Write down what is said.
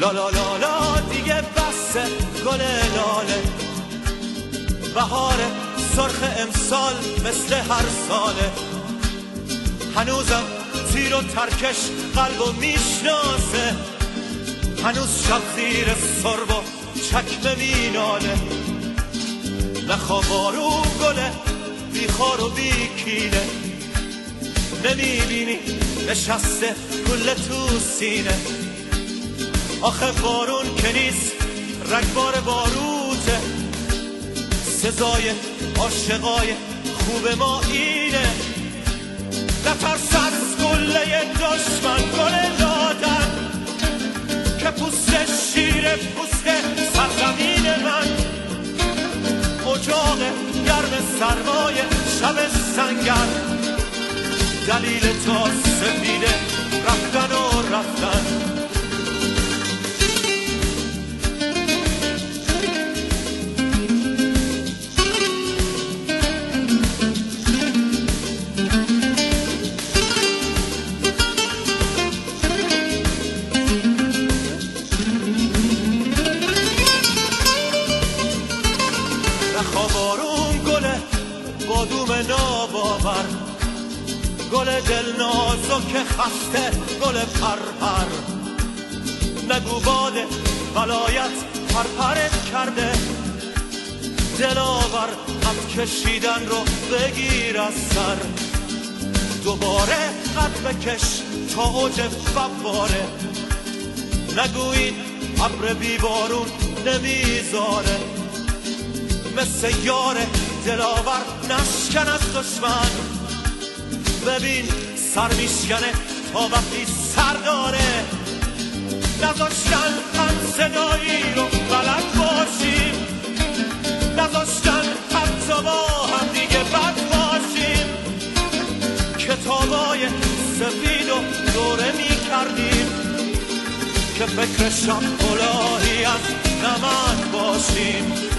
لا لا لا لا دیگه بسه گل لاله، بهار سرخ امسال مثل هر ساله، هنوزم تیر و ترکش قلبو میشناسه، هنوز شب زیر سرب و چکمه میناله، نخوا بارون گله بی خار و بی کینه، نمیبینی نشسته گل تو سینه، آخه بارون که نیست رگبار باروته، سزای عاشقای خوب ما اینه، نترس از گله دشمن گل دادن که پوست شیر پوست سرزمین من، اجاق گرم سرمای شب سنگر، دلیل تا سفیده رفتن و رفتن. بارون گله بادوم ناباور، گل دل نازک خسته گل پرپر، نگو باد ولایت پرپرت کرده، دلاور قد کشیدن رو بگیر از سر، دوباره قد بکش تا اوج فواره، نگویید ابر بی بارون نمیذاره، مثل یار دلاور نشکن از دشمن، ببین سر میشکنه تا وقتی سر داره، نذاشتن هم صدایی رو بلد باشیم، نذاشتن حتی با هم دیگه بد باشیم، کتابای سفید و دوره میکردیم که فکر شب کلاهی از نمک باشیم.